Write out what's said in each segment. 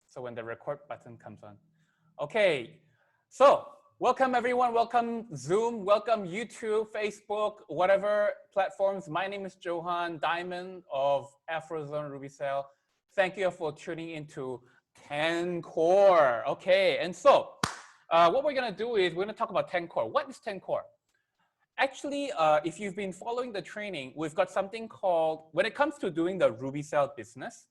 So when the record button comes on. Okay, so welcome everyone, welcome Zoom, welcome YouTube, Facebook, whatever platforms. My name is Johan Diamond of Afrozone RubyCell. Thank you for tuning into 10 Core. Okay, and so what we're gonna do is we're gonna talk about 10 Core. What is 10 Core? Actually, if you've been following the training, we've got something called, when it comes to doing the RubyCell business,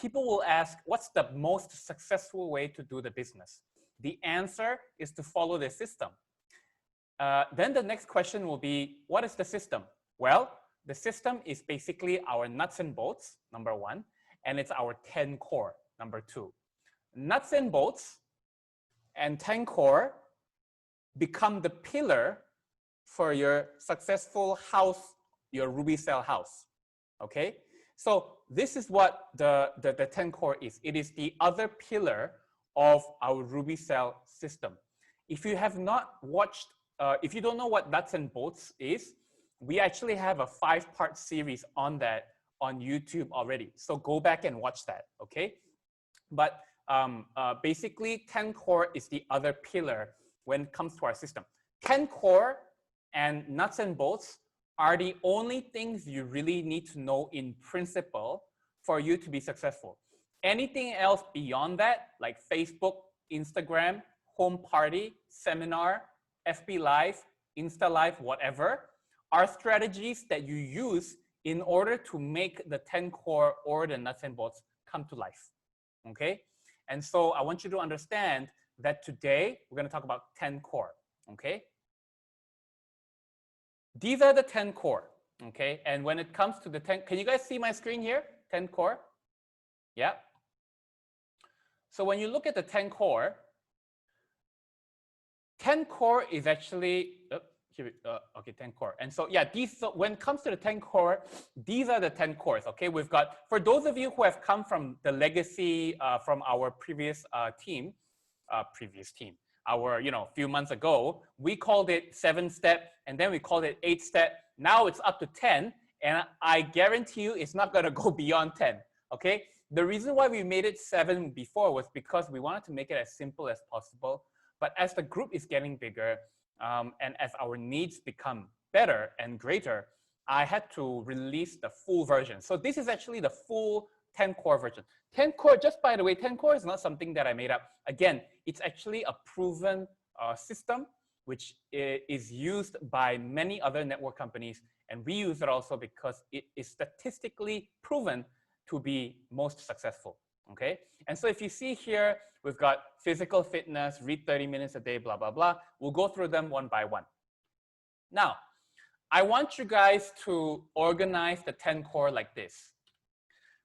people will ask, what's the most successful way to do the business? The answer is to follow the system. Then the next question will be, what is the system? Well, the system is basically our nuts and bolts, number one, and it's our 10 core, number two. Nuts and bolts and 10 core become the pillar for your successful house, your RubyCell house, okay? So this is what the 10 core is. It is the other pillar of our RubyCell system. If you have not watched, if you don't know what nuts and bolts is, we actually have a 5-part series on that on YouTube already. So go back and watch that, okay? But basically 10 core is the other pillar when it comes to our system. 10 core and nuts and bolts are the only things you really need to know in principle for you to be successful. Anything else beyond that, like Facebook, Instagram, home party, seminar, FB Live, Insta Live, whatever, are strategies that you use in order to make the 10 core or the nuts and bolts come to life, okay? And so I want you to understand that today we're gonna talk about 10 core, okay? These are the 10 core, okay? And when it comes to the 10, can you guys see my screen here? 10 core? Yeah. So when you look at the 10 core is actually, okay, 10 core. And so yeah, so when it comes to the 10 core, these are the 10 cores, okay? We've got, for those of you who have come from the legacy from our previous team, our, few months ago, we called it 7-step, and then we called it 8-step. Now it's up to 10, and I guarantee you it's not gonna go beyond 10, okay? The reason why we made it 7 before was because we wanted to make it as simple as possible. But as the group is getting bigger, and as our needs become better and greater, I had to release the full version. So this is actually the full 10 core version. 10 core, just by the way, 10 core is not something that I made up. Again, it's actually a proven system which is used by many other network companies, and we use it also because it is statistically proven to be most successful, okay? And so if you see here, we've got physical fitness, read 30 minutes a day, blah, blah, blah. We'll go through them one by one. Now, I want you guys to organize the 10 core like this.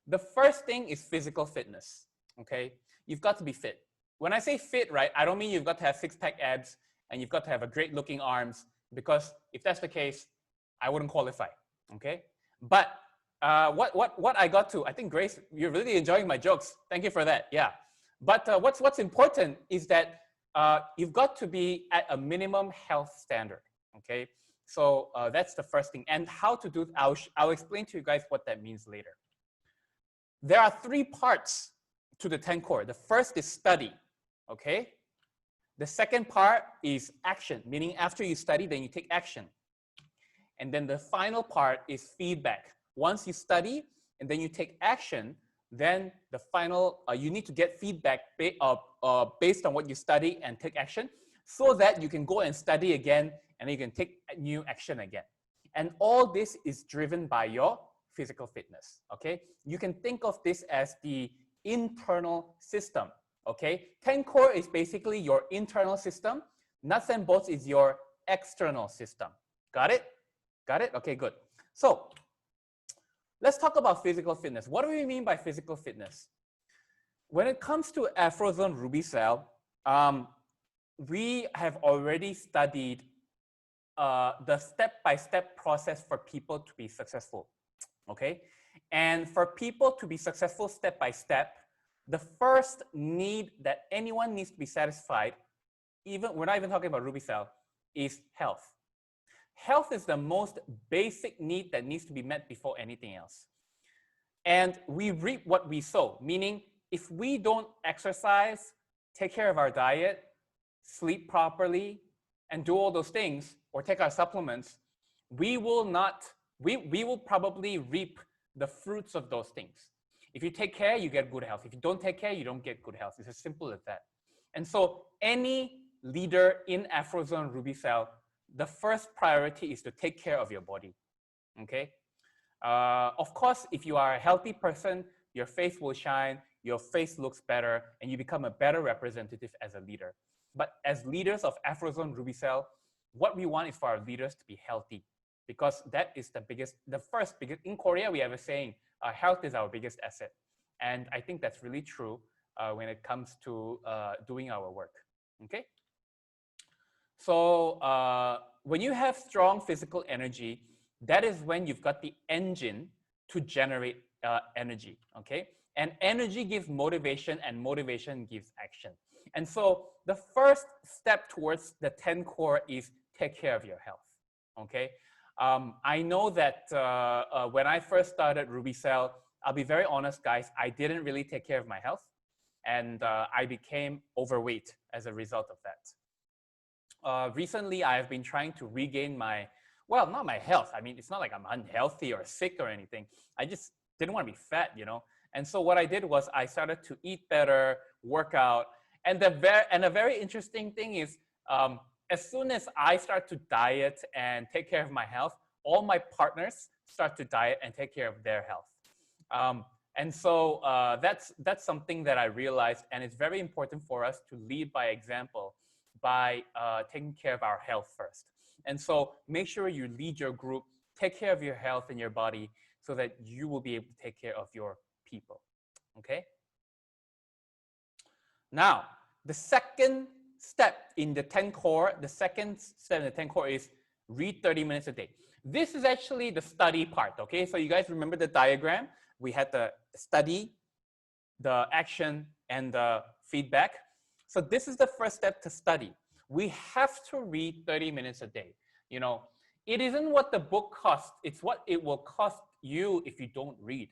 The first thing is physical fitness, okay? You've got to be fit. When I say fit, right, I don't mean you've got to have 6-pack abs and you've got to have a great looking arms, because if that's the case, I wouldn't qualify, okay? But what I got to, I think Grace, you're really enjoying my jokes. Thank you for that, yeah. But what's important is that you've got to be at a minimum health standard, okay? So that's the first thing. And how to do, I'll explain to you guys what that means later. There are 3 parts to the 10 core. The first is study, okay? The second part is action, meaning after you study, then you take action. And then the final part is feedback. Once you study and then you take action, then the final, you need to get feedback based on what you study and take action, so that you can go and study again and you can take new action again. And all this is driven by your physical fitness, okay? You can think of this as the internal system, okay? 10 core is basically your internal system. Nuts and bolts is your external system. Got it? Got it? Okay, good. So let's talk about physical fitness. What do we mean by physical fitness? When it comes to Afrozone RubyCell, we have already studied the step-by-step process for people to be successful, okay? And for people to be successful step by step, the first need that anyone needs to be satisfied, we're not even talking about RubyCell, is health. Health is the most basic need that needs to be met before anything else. And we reap what we sow, meaning if we don't exercise, take care of our diet, sleep properly, and do all those things, or take our supplements, we will probably reap the fruits of those things. If you take care, you get good health. If you don't take care, you don't get good health. It's as simple as that. And so any leader in Afrozone Ruby Cell, the first priority is to take care of your body, okay? Of course, if you are a healthy person, your face will shine, your face looks better, and you become a better representative as a leader. But as leaders of Afrozone Ruby Cell, what we want is for our leaders to be healthy, because that is the first biggest, in Korea we have a saying, health is our biggest asset. And I think that's really true when it comes to doing our work, okay? So when you have strong physical energy, that is when you've got the engine to generate energy, okay? And energy gives motivation, and motivation gives action. And so the first step towards the 10 core is take care of your health, okay? I know that when I first started Ruby Cell, I'll be very honest, guys, I didn't really take care of my health, and I became overweight as a result of that. Recently, I have been trying to regain my, well, not my health. I mean, it's not like I'm unhealthy or sick or anything. I just didn't want to be fat, you know? And so what I did was I started to eat better, work out. And a very interesting thing is, as soon as I start to diet and take care of my health, all my partners start to diet and take care of their health. And so that's something that I realized, and it's very important for us to lead by example by taking care of our health first. And so make sure you lead your group, take care of your health and your body so that you will be able to take care of your people, okay? Now, the second step in the 10 core, is read 30 minutes a day. This is actually the study part, okay? So you guys remember the diagram? We had the study, the action, and the feedback. So this is the first step to study. We have to read 30 minutes a day. You know, it isn't what the book costs, it's what it will cost you if you don't read.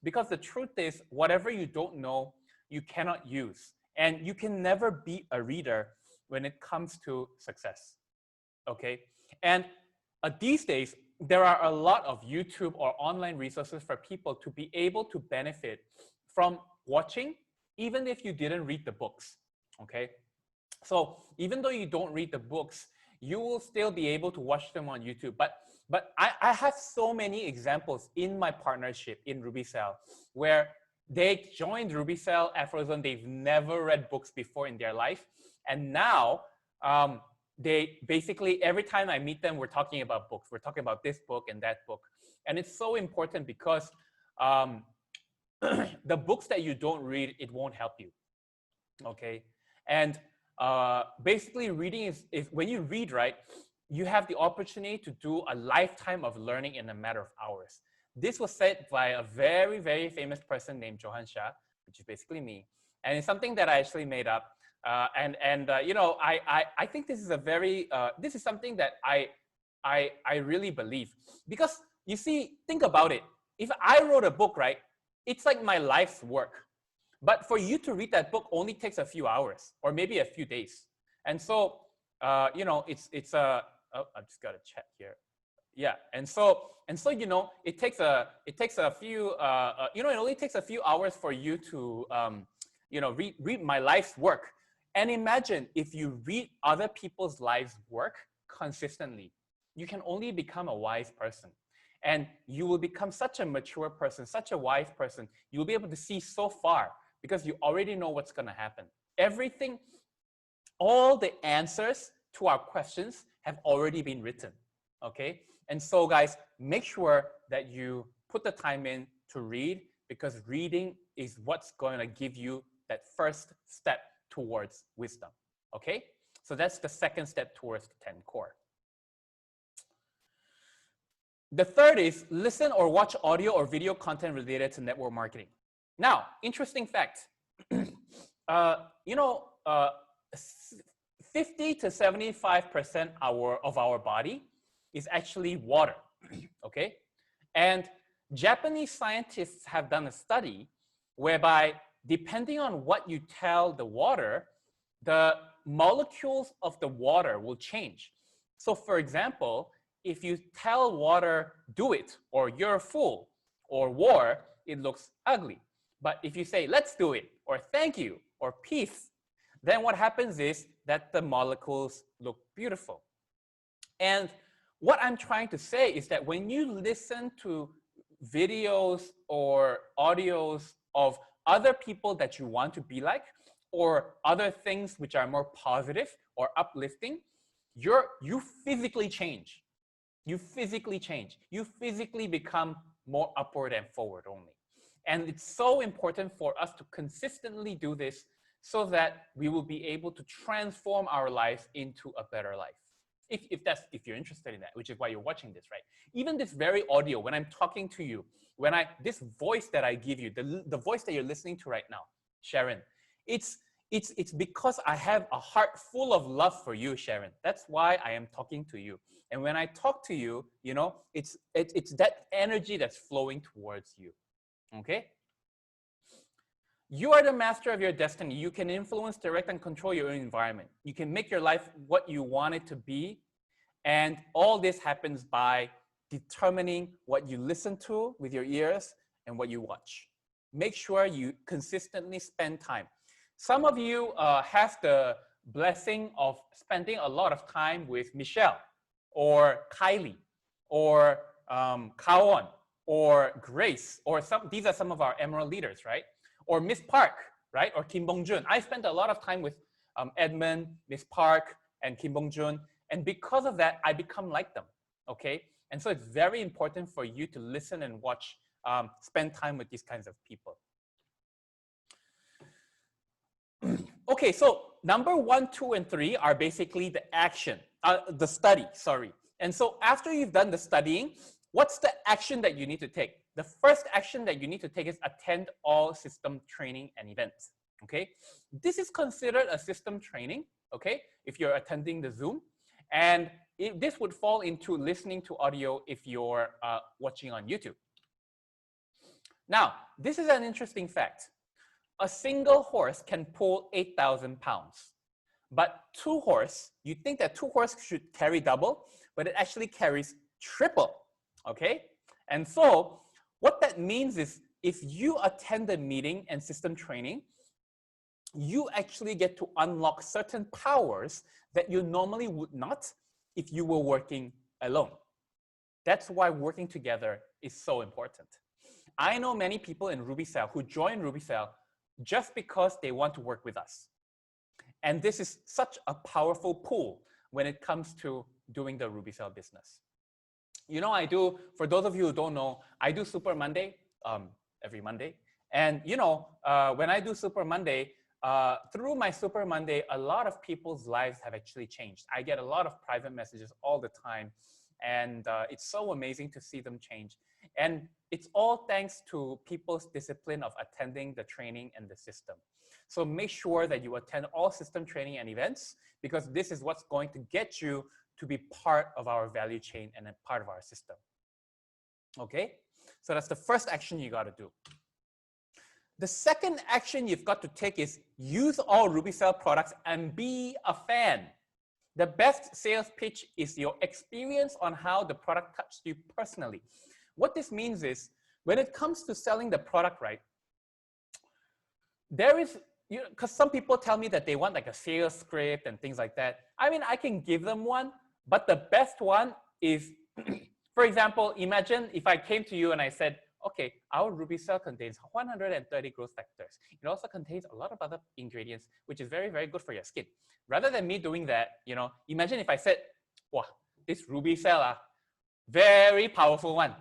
Because the truth is, whatever you don't know, you cannot use. And you can never be a reader when it comes to success, okay? And these days, there are a lot of YouTube or online resources for people to be able to benefit from watching, even if you didn't read the books, okay? So even though you don't read the books, you will still be able to watch them on YouTube. But I have so many examples in my partnership in Ruby Cell where they joined Ruby Cell, Afrozone, they've never read books before in their life. And now they basically, every time I meet them, we're talking about books. We're talking about this book and that book. And it's so important because the books that you don't read, it won't help you, okay? And basically reading is when you read, right, you have the opportunity to do a lifetime of learning in a matter of hours. This was said by a very, very famous person named Johan, which is basically me. And it's something that I actually made up. You know, I think this is a very, this is something that I really believe. Because you see, think about it. If I wrote a book, right, it's like my life's work. But for you to read that book only takes a few hours or maybe a few days. And so, you know, it's a, oh, I just got to check here. Yeah, and so you know, it takes a few you know, it only takes a few hours for you to you know, read my life's work. And imagine if you read other people's lives' work consistently, you can only become a wise person. And you will become such a mature person, such a wise person. You'll be able to see so far because you already know what's going to happen. Everything, all the answers to our questions have already been written, okay? And so guys, make sure that you put the time in to read, because reading is what's going to give you that first step towards wisdom, okay? So that's the second step towards the 10 core. The third is listen or watch audio or video content related to network marketing. Now, interesting fact, you know, 50 to 75% of our body is actually water, okay? And Japanese scientists have done a study whereby depending on what you tell the water, the molecules of the water will change. So for example, if you tell water, do it, or you're a fool, or war, it looks ugly. But if you say, let's do it, or thank you, or peace, then what happens is that the molecules look beautiful. And what I'm trying to say is that when you listen to videos or audios of other people that you want to be like, or other things which are more positive or uplifting, you physically change. You physically change. You physically become more upward and forward only. And it's so important for us to consistently do this so that we will be able to transform our lives into a better life. If you're interested in that, which is why you're watching this, right? Even this very audio, when I'm talking to you, this voice that I give you, the voice that you're listening to right now, Sharon, it's because I have a heart full of love for you, Sharon. That's why I am talking to you. And when I talk to you, you know, it's that energy that's flowing towards you. Okay? You are the master of your destiny. You can influence, direct, and control your own environment. You can make your life what you want it to be. And all this happens by determining what you listen to with your ears and what you watch. Make sure you consistently spend time. Some of you have the blessing of spending a lot of time with Michelle or Kylie or Kaon or Grace, or these are some of our Emerald leaders, right? Or Miss Park, right? Or Kim Bong-jun. I spent a lot of time with Edmund, Miss Park, and Kim Bong-jun. And because of that, I become like them, okay? And so it's very important for you to listen and watch, spend time with these kinds of people. Okay, so number 1, 2, and 3 are basically the action, the study, sorry. And so after you've done the studying, what's the action that you need to take? The first action that you need to take is attend all system training and events, okay? This is considered a system training, okay, if you're attending the Zoom. And this would fall into listening to audio if you're watching on YouTube. Now, this is an interesting fact. A single horse can pull 8,000 pounds. But 2 horse, you think that 2 horse should carry double, but it actually carries triple, okay? And so what that means is if you attend the meeting and system training, you actually get to unlock certain powers that you normally would not if you were working alone. That's why working together is so important. I know many people in RubyCell who join RubyCell just because they want to work with us. And this is such a powerful pull when it comes to doing the RubyCell business. You know, I do, for those of you who don't know, I do Super Monday every Monday. And you know, when I do Super Monday, through my Super Monday, a lot of people's lives have actually changed. I get a lot of private messages all the time. And it's so amazing to see them change. And it's all thanks to people's discipline of attending the training and the system. So make sure that you attend all system training and events, because this is what's going to get you to be part of our value chain and a part of our system. Okay? So that's the first action you got to do. The second action you've got to take is use all RubyCell products and be a fan. The best sales pitch is your experience on how the product touched you personally. What this means is when it comes to selling the product, right, there is, because some people tell me that they want like a sales script and things like that. I mean, I can give them one, but the best one is, for example, imagine if I came to you and I said, okay, our RubyCell contains 130 growth factors. It also contains a lot of other ingredients, which is very, very good for your skin. Rather than me doing that, you know, imagine if I said, wow, this RubyCell, very powerful one.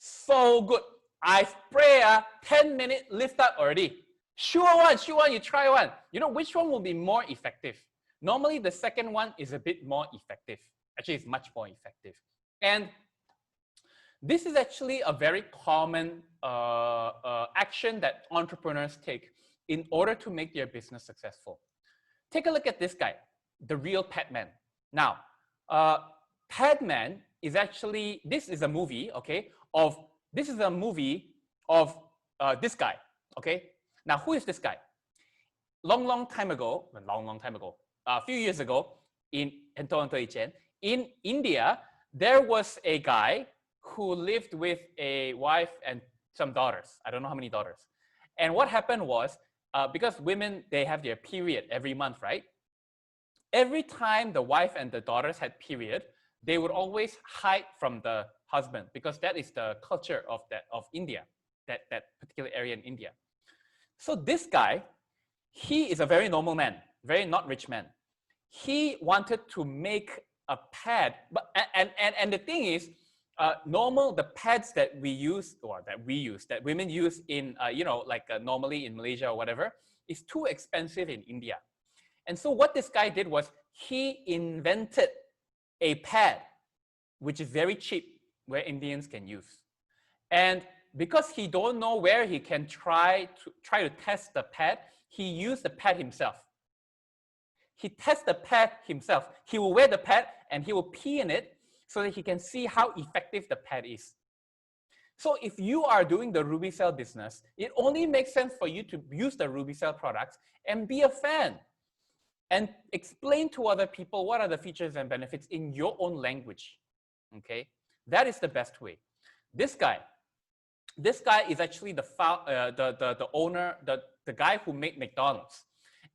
So good. I spray a 10-minute lift up already. Sure one, you try one. You know which one will be more effective? Normally, the second one is a bit more effective. Actually, it's much more effective. And this is actually a very common action that entrepreneurs take in order to make their business successful. Take a look at this guy, the real Padman. Now, Padman is actually, this is a movie, okay, this is a movie of this guy, okay? Now, who is this guy? Long time ago, a few years ago, in India, there was a guy who lived with a wife and some daughters. I don't know how many daughters. And what happened was, because women, they have their period every month, right? Every time the wife and the daughters had period, they would always hide from the husband, because that is the culture of India, that particular area in India. So this guy, he is a very normal man, very not rich man. He wanted to make a pad, but and the thing is, the pads that we use, or that women use in, normally in Malaysia or whatever, is too expensive in India. And so what this guy did was, he invented a pad which is very cheap, where Indians can use. And because he don't know where he can try to test the pad, he used the pad himself. He tests the pad himself. He will wear the pad and he will pee in it so that he can see how effective the pad is. So if you are doing the RubyCell business, it only makes sense for you to use the RubyCell products and be a fan and explain to other people what are the features and benefits in your own language. Okay, that is the best way. This guy is actually the owner, the guy who made McDonald's.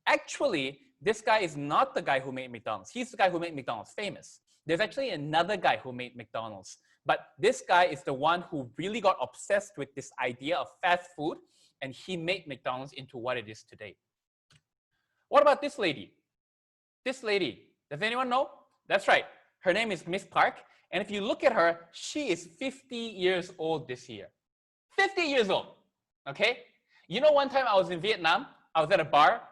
Actually, this guy is not the guy who made McDonald's. He's the guy who made McDonald's famous. There's actually another guy who made McDonald's. But this guy is the one who really got obsessed with this idea of fast food, and he made McDonald's into what it is today. What about this lady? This lady, does anyone know? That's right. Her name is Miss Park. And if you look at her, she is 50 years old this year. 50 years old, okay? You know, one time I was in Vietnam, I was at a bar,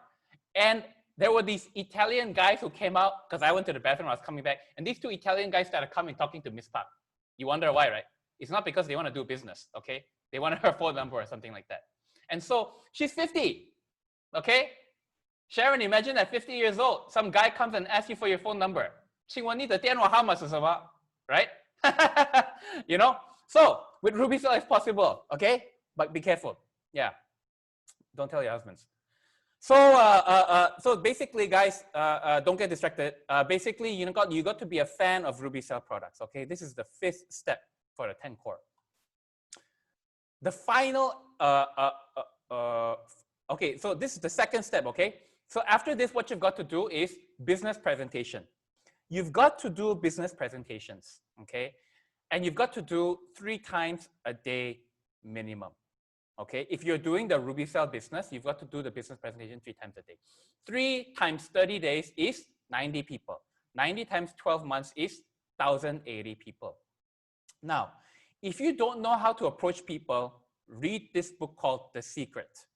and there were these Italian guys who came out, because I went to the bathroom, I was coming back, and these two Italian guys started coming talking to Miss Park. You wonder why, right? It's not because they want to do business, okay? They wanted her phone number or something like that. And so she's 50, okay? Sharon, imagine at 50 years old, some guy comes and asks you for your phone number. 请问你的电话号码是什么? Right? You know? So, with RubyCell, it's possible, okay? But be careful. Yeah. Don't tell your husbands. So basically, guys, don't get distracted. Basically, you got to be a fan of RubyCell products, okay? This is the 5th step for the 10 core. The final, okay, so this is the 2nd step, okay? So after this, what you've got to do is business presentation. You've got to do business presentations, okay? And you've got to do 3 times a day minimum, okay? If you're doing the RubyCell business, you've got to do the business presentation 3 times a day. 3 times 30 days is 90 people. 90 times 12 months is 1,080 people. Now, if you don't know how to approach people, read this book called The Secret.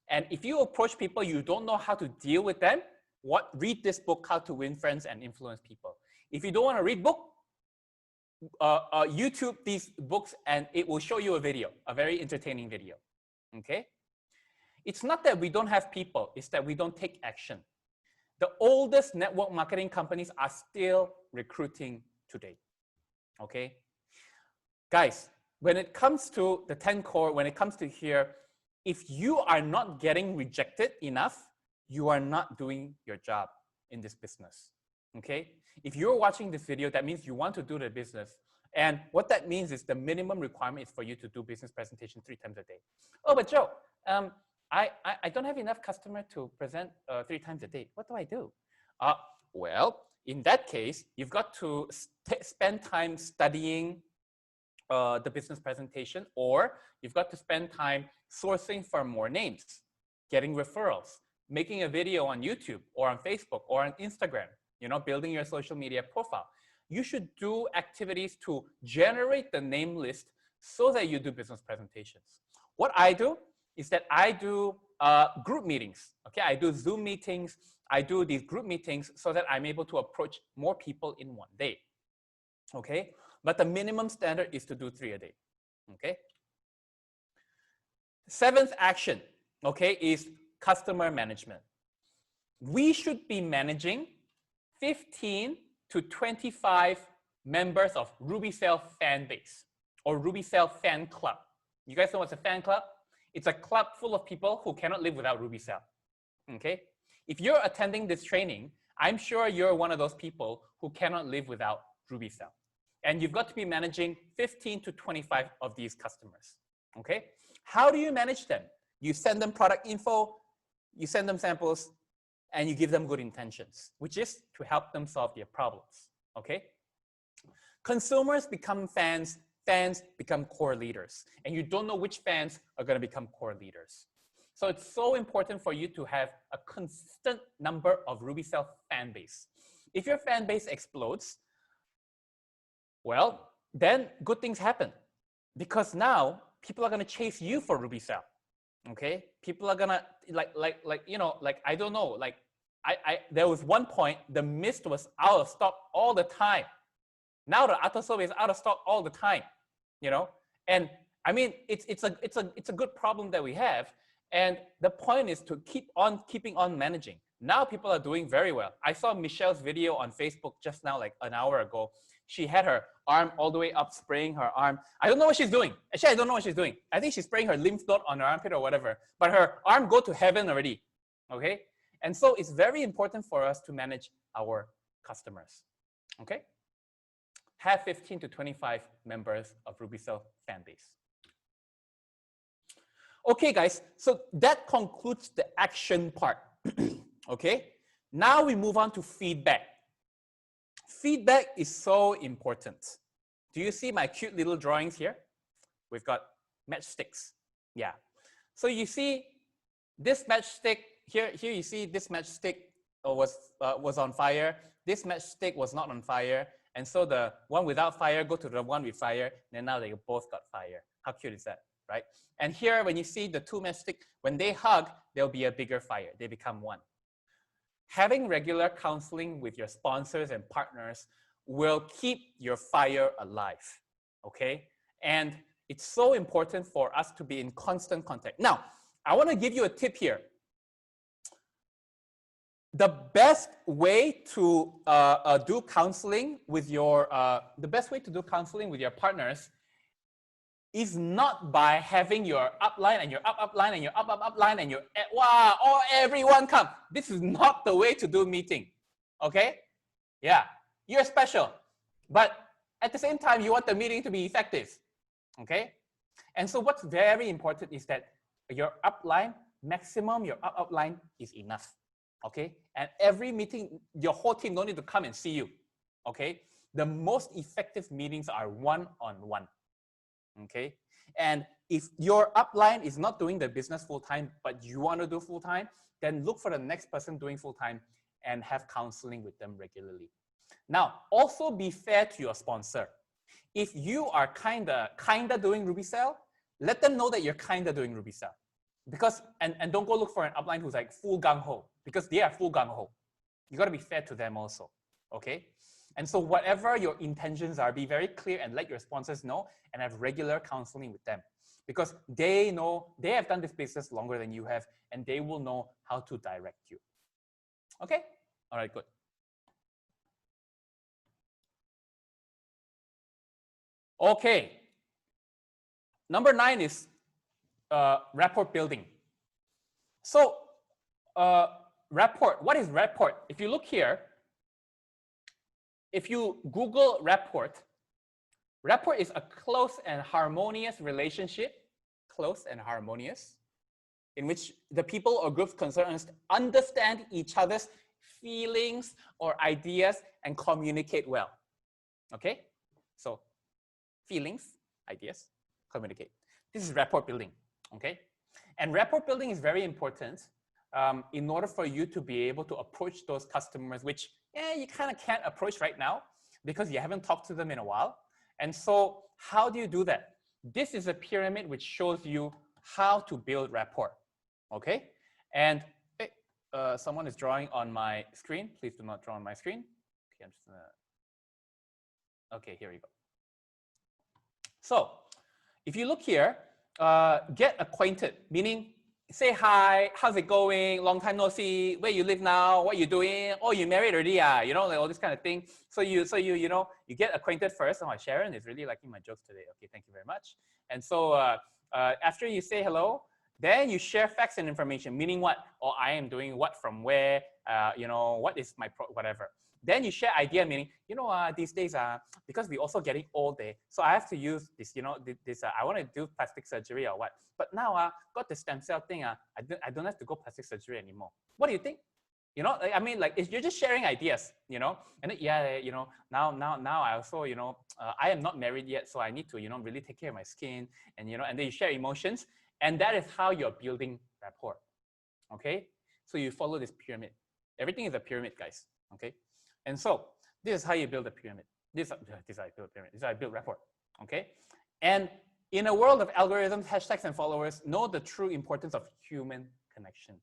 And if you approach people, you don't know how to deal with them, read this book, How to Win Friends and Influence People. If you don't want to read book, YouTube these books and it will show you a video, a very entertaining video, okay? It's not that we don't have people, it's that we don't take action. The oldest network marketing companies are still recruiting today, okay? Guys, when it comes to the 10 core, when it comes to here, if you are not getting rejected enough, you are not doing your job in this business, okay? If you're watching this video, that means you want to do the business. And what that means is the minimum requirement is for you to do business presentation 3 times a day. Oh, but Joe, I don't have enough customer to present 3 times a day. What do I do? Well, in that case, you've got to spend time studying the business presentation, or you've got to spend time sourcing for more names, getting referrals, making a video on YouTube or on Facebook or on Instagram, you know, building your social media profile. You should do activities to generate the name list so that you do business presentations. What I do is that I do group meetings, okay? I do Zoom meetings. I do these group meetings so that I'm able to approach more people in one day, okay? But the minimum standard is to do 3 a day, okay? 7th action, okay, is customer management. We should be managing 15 to 25 members of RubyCell fan base or RubyCell fan club. You guys know what's a fan club? It's a club full of people who cannot live without RubyCell. Okay? If you're attending this training, I'm sure you're one of those people who cannot live without RubyCell. And you've got to be managing 15 to 25 of these customers. Okay? How do you manage them? You send them product info, you send them samples, and you give them good intentions, which is to help them solve their problems. Okay? Consumers become fans, fans become core leaders, and you don't know which fans are going to become core leaders. So it's so important for you to have a consistent number of RubyCell fan base. If your fan base explodes, well, then good things happen, because now people are going to chase you for RubyCell. Okay, people are gonna I don't know, there was one point the mist was out of stock all the time. Now the Autosolve is out of stock all the time, you know. And I mean, it's a good problem that we have. And the point is to keeping on managing. Now people are doing very well. I saw Michelle's video on Facebook just now, like an hour ago. She had her arm all the way up, spraying her arm. I don't know what she's doing. Actually, I don't know what she's doing. I think she's spraying her lymph node on her armpit or whatever. But her arm go to heaven already. Okay? And so it's very important for us to manage our customers. Okay? Have 15 to 25 members of RubyCell fan base. Okay, guys. So that concludes the action part. Okay? Now we move on to feedback. Feedback is so important. Do you see my cute little drawings here? We've got matchsticks. Yeah. So you see this matchstick here. Here you see this matchstick was on fire. This matchstick was not on fire. And so the one without fire go to the one with fire. And now they both got fire. How cute is that, right? And here, when you see the two matchsticks, when they hug, there'll be a bigger fire. They become one. Having regular counseling with your sponsors and partners will keep your fire alive, okay? And it's so important for us to be in constant contact. Now, I want to give you a tip here. The best way to do counseling with your partners is not by having your upline and your upline and your upline and your wow, oh, everyone come. This is not the way to do meeting. Okay? Yeah, you're special, but at the same time, you want the meeting to be effective. Okay? And so what's very important is that your upline, maximum your upline is enough. Okay? And every meeting, your whole team don't need to come and see you. Okay? The most effective meetings are one-on-one. Okay, and if your upline is not doing the business full-time, but you want to do full-time, then look for the next person doing full-time and have counseling with them regularly. Now, also be fair to your sponsor. If you are kinda doing RubyCell, let them know that you're kinda doing RubyCell. Because, and don't go look for an upline who's like full gung-ho, because they are full gung-ho. You gotta be fair to them also, okay? And so whatever your intentions are, be very clear and let your sponsors know and have regular counseling with them, because they know, they have done this business longer than you have, and they will know how to direct you. Okay? All right, good. Okay. Number 9 is rapport building. So rapport, what is rapport? If you look here, if you Google rapport, rapport is a close and harmonious relationship, close and harmonious, in which the people or groups concerned understand each other's feelings or ideas and communicate well. Okay? So feelings, ideas, communicate. This is rapport building. Okay? And rapport building is very important in order for you to be able to approach those customers, which you kind of can't approach right now because you haven't talked to them in a while. And so how do you do that? This is a pyramid which shows you how to build rapport. Okay? And hey, someone is drawing on my screen. Please do not draw on my screen. Okay, I'm just gonna... Okay, here we go. So if you look here, get acquainted, meaning say hi, how's it going, long time no see, where you live now, what you doing, oh, you married already, yeah, you know, like all this kind of thing. So you get acquainted first. Oh, Sharon is really liking my jokes today. Okay, thank you very much. And so after you say hello, Then you share facts and information, meaning what? Or I am doing what from where, what is my, whatever. Then you share idea, meaning, these days, because we're also getting older, so I have to use this, I want to do plastic surgery or what. But now, got the stem cell thing, I don't have to go plastic surgery anymore. What do you think? I mean, like, you're just sharing ideas, and then, now I also, I am not married yet, so I need to, really take care of my skin, and, and then you share emotions, and that is how you're building rapport, okay? So you follow this pyramid. Everything is a pyramid, guys, okay? And so this is how you build a pyramid. This is how I build a pyramid. This is how I build rapport, okay? And in a world of algorithms, hashtags, and followers, know the true importance of human connection.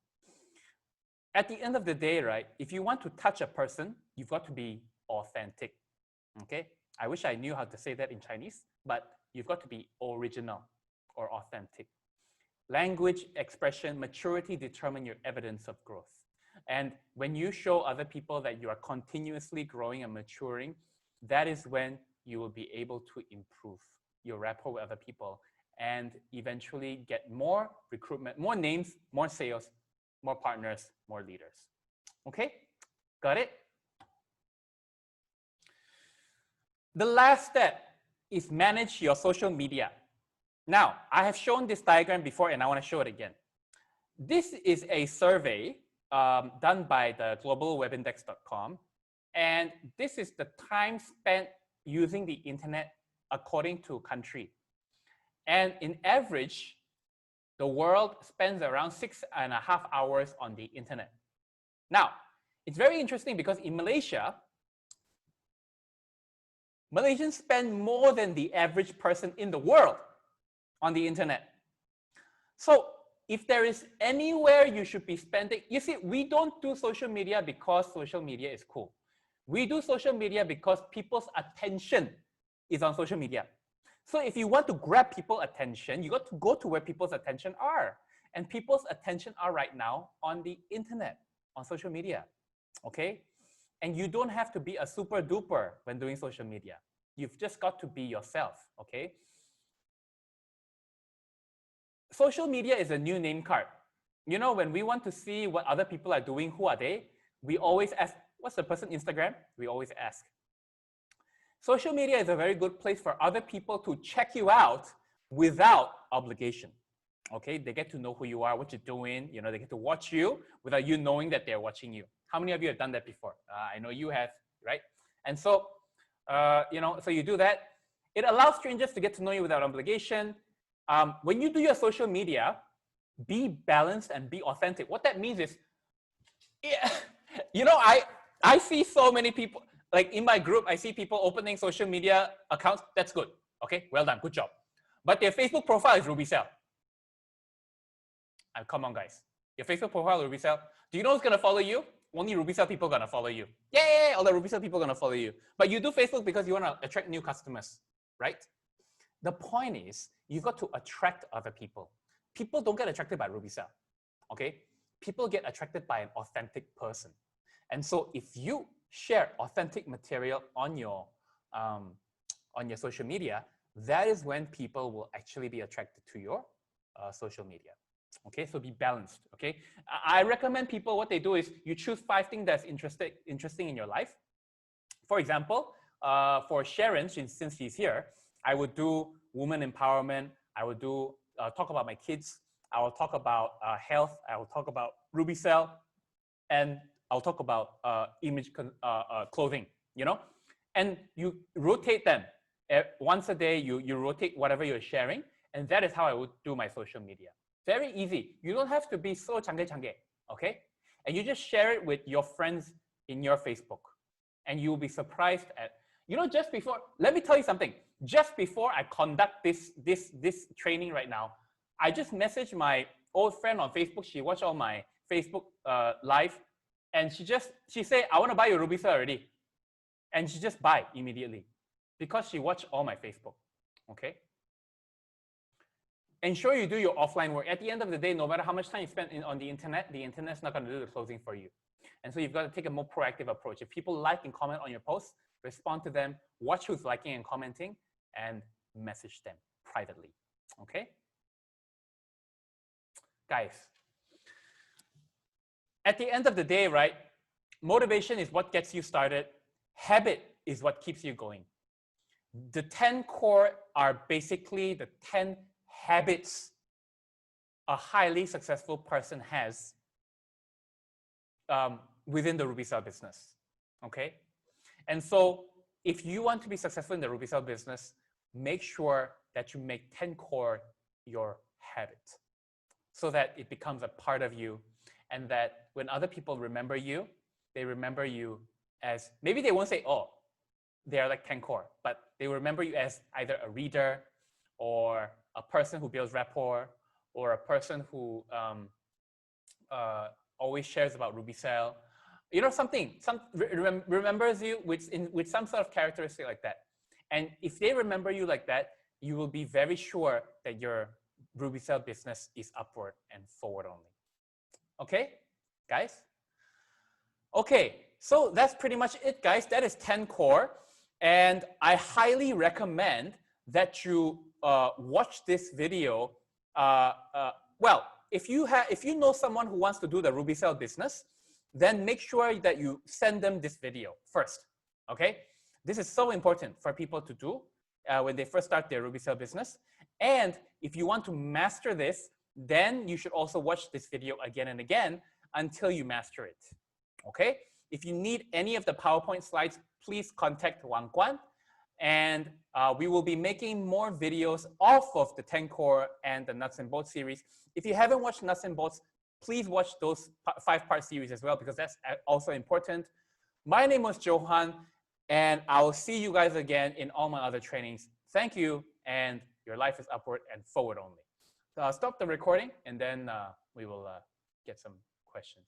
At the end of the day, right, if you want to touch a person, you've got to be authentic, okay? I wish I knew how to say that in Chinese, but you've got to be original or authentic. Language, expression, maturity determine your evidence of growth. And when you show other people that you are continuously growing and maturing, that is when you will be able to improve your rapport with other people and eventually get more recruitment, more names, more sales, more partners, more leaders. Okay, got it? The last step is manage your social media. Now, I have shown this diagram before and I want to show it again. This is a survey done by the globalwebindex.com, and this is the time spent using the internet according to country. And in average, the world spends around 6.5 hours on the internet. Now, it's very interesting because in Malaysia, Malaysians spend more than the average person in the world on the internet. So if there is anywhere you should be spending, you see, we don't do social media because social media is cool. We do social media because people's attention is on social media. So if you want to grab people's attention, you got to go to where people's attention are. And people's attention are right now on the internet, on social media, okay? And you don't have to be a super duper when doing social media. You've just got to be yourself, okay? Social media is a new name card. When we want to see what other people are doing, who are they? We always ask, what's the person Instagram? We always ask. Social media is a very good place for other people to check you out without obligation. Okay, they get to know who you are, what you're doing. They get to watch you without you knowing that they're watching you. How many of you have done that before? I know you have, right? And so, so you do that. It allows strangers to get to know you without obligation. When you do your social media, be balanced and be authentic. What that means is, I see so many people, like in my group, I see people opening social media accounts. That's good. Okay, well done, good job. But their Facebook profile is Ruby Cell. Come on, guys. Your Facebook profile is Ruby Cell. Do you know who's going to follow you? Only Ruby Cell people are going to follow you. Yay, all the Ruby Cell people are going to follow you. But you do Facebook because you want to attract new customers, right? The point is, you've got to attract other people. People don't get attracted by Ruby Cell, okay? People get attracted by an authentic person. And so if you share authentic material on your social media, that is when people will actually be attracted to your social media. Okay, so be balanced, okay? I recommend people, what they do is you choose 5 things that's interesting in your life. For example, for Sharon, since she's here, I would do woman empowerment. I would do talk about my kids. I will talk about health. I will talk about Ruby Cell, and I'll talk about image clothing. And you rotate them once a day. You rotate whatever you're sharing, and that is how I would do my social media. Very easy. You don't have to be so change, okay? And you just share it with your friends in your Facebook, and you'll be surprised at, just before. Let me tell you something. Just before I conduct this training right now, I just messaged my old friend on Facebook. She watched all my Facebook live, and she said, I want to buy your Ruby Cell already. And she just buy immediately because she watched all my Facebook, okay? Ensure you do your offline work. At the end of the day, no matter how much time you spend on the internet's not going to do the closing for you. And so you've got to take a more proactive approach. If people like and comment on your posts, respond to them, watch who's liking and commenting, and message them privately, okay? guys, at the end of the day, right, motivation is what gets you started. Habit is what keeps you going. The 10 core are basically the 10 habits a highly successful person has within the RubyCell business, okay? And so if you want to be successful in the RubyCell business, make sure that you make 10 core your habit so that it becomes a part of you, and that when other people remember you, they remember you as, maybe they won't say, oh, they're like 10 core, but they remember you as either a reader or a person who builds rapport or a person who always shares about RubyCell. You know, remembers you with some sort of characteristic like that. And if they remember you like that, you will be very sure that your RubyCell business is upward and forward only. Okay, guys? Okay, so that's pretty much it, guys. That is 10 core. And I highly recommend that you watch this video. Well, if you know someone who wants to do the RubyCell business, then make sure that you send them this video first, okay? This is so important for people to do when they first start their RubyCell business. And if you want to master this, then you should also watch this video again and again until you master it, okay? If you need any of the PowerPoint slides, please contact Wang Guan. And we will be making more videos off of the 10 core and the Nuts and Bolts series. If you haven't watched Nuts and Bolts, please watch those 5-part series as well, because that's also important. My name was Johan, and I will see you guys again in all my other trainings. Thank you, and your life is upward and forward only. So I'll stop the recording, and then we will get some questions.